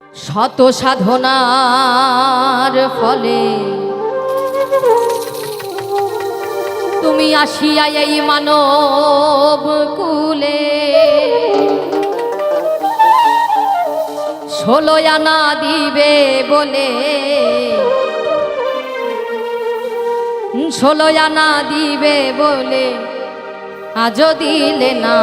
শত সাধনার ফলে তুমি আসিয়া এই মানব কুলে 16 আনা দিবে বলে 16 আনা দিবে বলে আজও দিলে না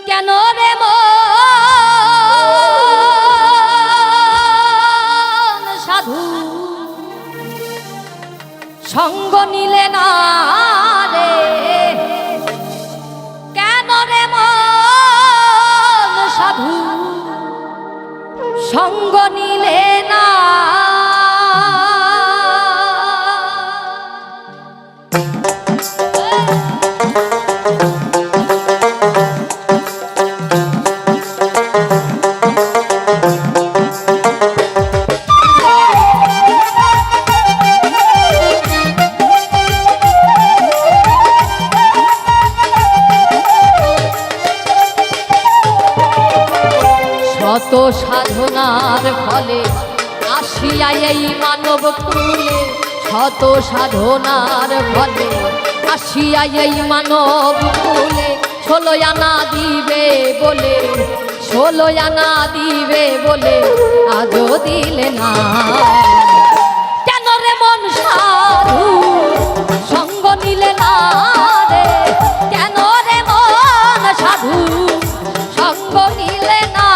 কেন রে মন সাধু সঙ্গ নিলে না রে কেন রে মন সাধু সঙ্গ নিলে না শত সাধনার ফলে আসিয়া এই মানব কুলে শত সাধনার ফলে আসিয়া এই মানব কুলে 16 আনা দিবে বলে 16 আনা দিবে বলে আজও দিলে না কেন রে মন সাধু সঙ্গ নিলে না রে কেন রে মন সাধু সঙ্গ নিলে না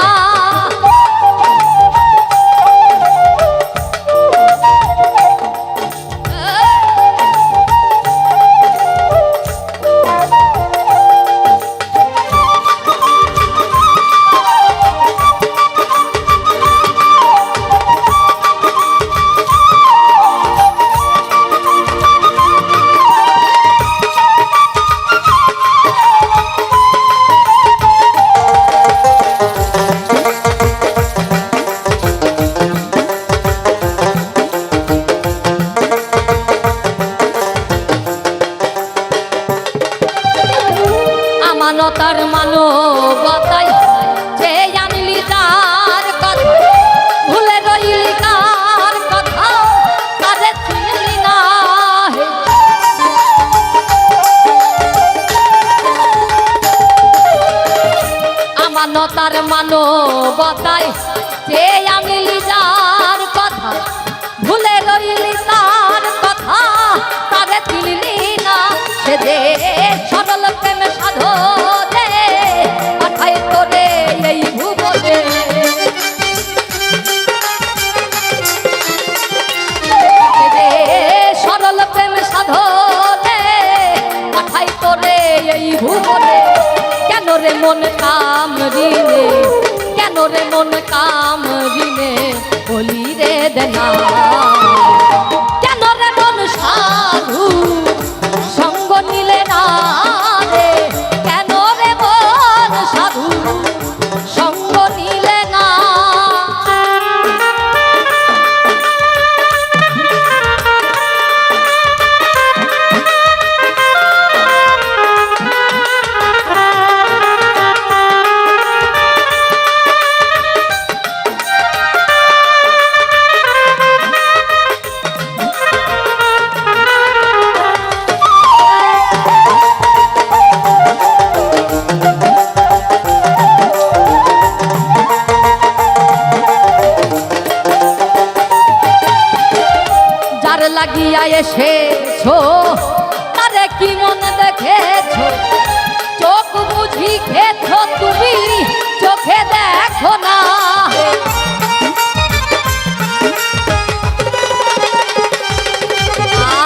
মানতার মানবতায় যে জানলি তার কথা ভুলে রইলি তার কথা তারে চিনলি না আমানতার মানবতায় যে জানলি তার কথা ভুলে রইলি তার কথা তারে চিনলি না সে যে সরল প্রেম সাধনে পাঠাই তোরে এই ভুবনে সরল প্রেম সাধনে পাঠাই তোরে এই ভুবনে কেন রে মন কাম দিনে কেন রে মন কাম দিনে বলি রে দেনা কেন রে মন সাধু সঙ্গ নিলে না রে কেন রে মন সাধু সঙ্গ নিলে না লাগিয়া এসেছো তারে কি মন দেখেছো চোখ বুঝি খেছো তুমি চোখে দেখো না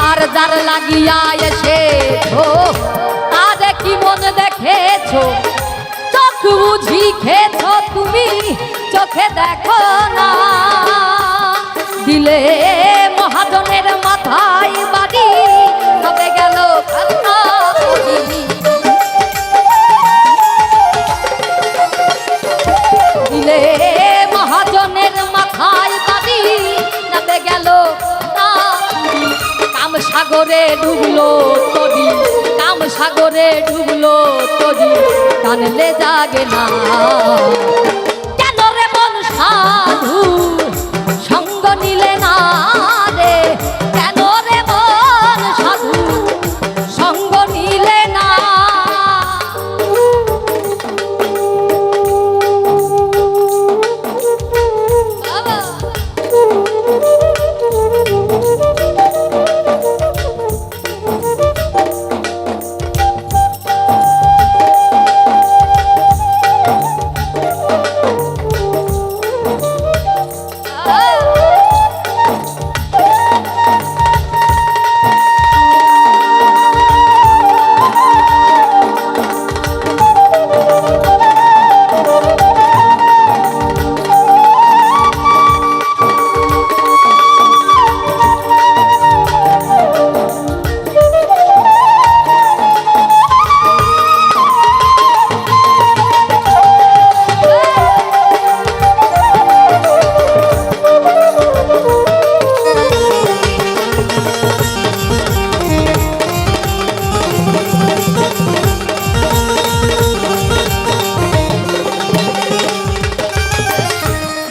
আর যার লাগিয়া এসেছো তারে কি মন দেখেছো চোখ বুঝি খেছো তুমি চোখে দেখো না দিলে মহাজনের মাথায় বাড়ি হবে গেল দিলে মহাজনের মাথায় বাড়ি হবে গেল কাম সাগরে ডুবলো তরি কাম সাগরে ডুবলো তরি টানলে জাগে না। কেন রে মন সাধু সঙ্গ নিলে না রে, কেন রে মন সাধু সঙ্গ নিলে না।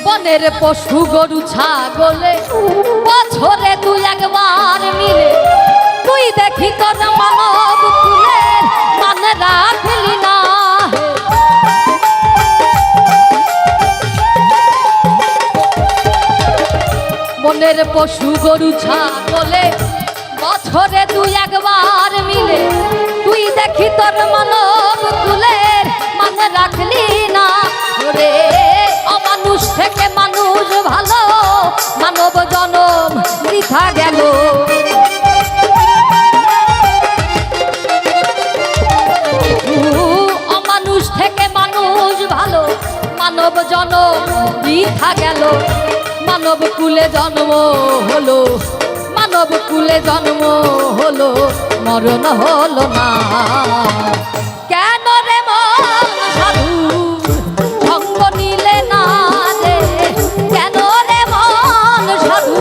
বনের পশু গরু ছাগলে বছরে তুই একবার মিলে, তুই দেখি তোর মানব কুলের মান রাখলি না। বনের পশু গরু ছাগলে বছরে তুই একবার মিলে, তুই দেখি তোর মানব কুলের মান রাখলি না। ওরে অমানুষ থেকে মানুষ ভালো, মানব জনম বৃথা গেল। অমানুষ থেকে মানুষ ভালো, মানব জনম বৃথা গেল। মানব কুলে জন্ম হলো, মানব কুলে জন্ম হলো, মরণ হলো না। কেন রে মন সাধু সঙ্গ নিলে না রে, কেন রে মন সাধু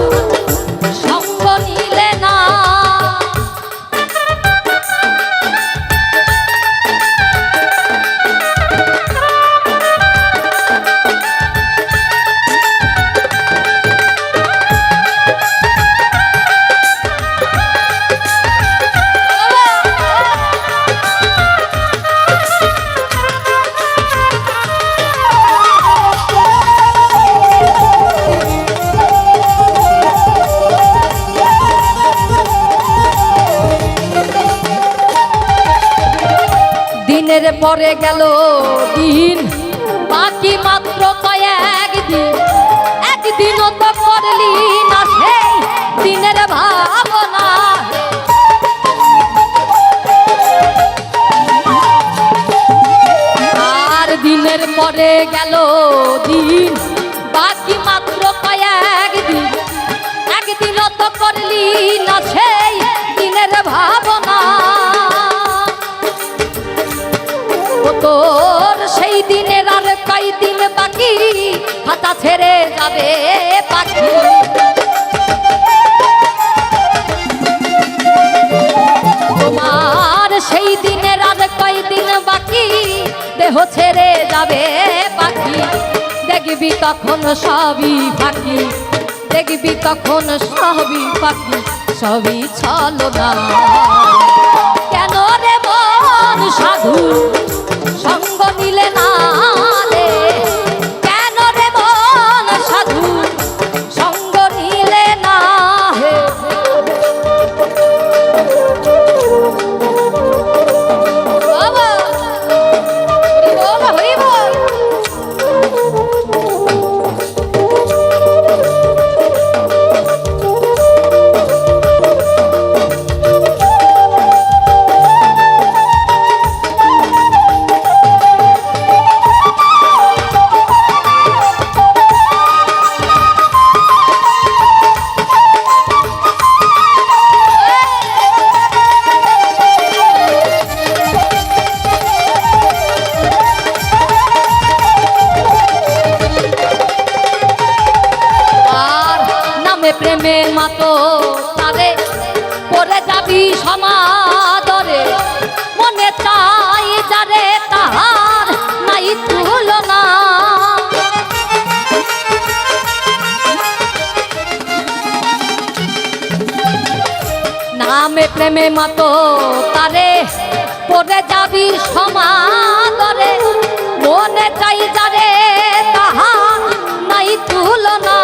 সঙ্গ নিলে না। দিনের পরে গেল দিন, বাকি মাত্র কয়েক দিন, একদিনও তো করলি না সেই দিনের ভাবনা। আর দিনের পরে গেল দিন, বাকি মাত্র কয়েক দিন, একদিনও তো করলি না সেই দিনের ভাবনা। তোর সেই দিনের আর কয়দিন বাকি, খাতা ছেড়ে যাবে পাখি। তোমার সেই দিনের আর কয়দিন বাকি, দেহ ছেড়ে যাবে পাখি। দেখবি তখন সবই ফাঁকি, দেখবি তখন সবই পাখি, সবই ছলনা। কেন রে মন সাধু সঙ্গ নিলে না রে, কেন রে মন সাধু সঙ্গ নিলে না। হে বাবা হরি বল, হরি বল। প্রেমের মাতো তারে পরে যাবি সমাদরে, তুলনা। নামে প্রেমে মাতো তারে পড়ে যাবি সমাদরে, মনে চাই যারে তাহা নাই তুলনা।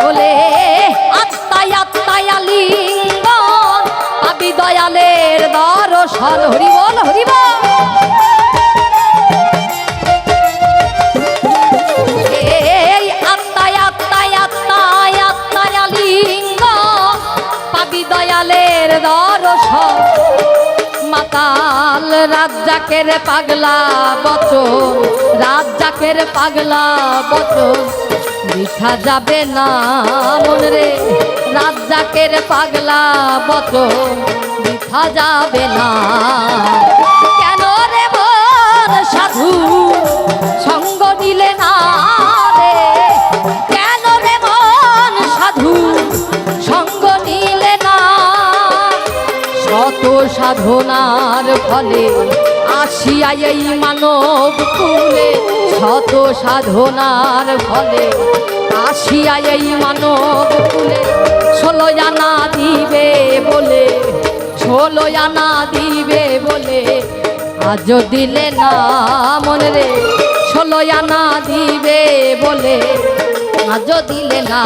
বলে আত্মায় আত্মায় আলিঙ্গন পাবি দয়ালের দর্শন। হরি বল হরি বল। এই আত্মায় আত্মায় আত্মায় আত্মায় আলিঙ্গন পাবি দয়ালের দর্শন। মাতাল রাজ্জাকের পাগলা বচন, রাজ্জাকের পাগলা বচন মিঠা যাবে না মন রে। রাজ্জাকের পাগলা বচন মিঠা যাবে না। কেন রে মন সাধু সঙ্গ নিলে না রে, কেন রে মন সাধু সঙ্গ নিলে না। শত সাধনার ফলে আসিয়া এই মানব কুলে, শত সাধনার ফলে আসিয়া এই মানব কুলে। 16 আনা দিবে বলে, 16 আনা দিবে বলে আজ দিলে না মন রে। 16 আনা দিবে বলে আজ দিলে না।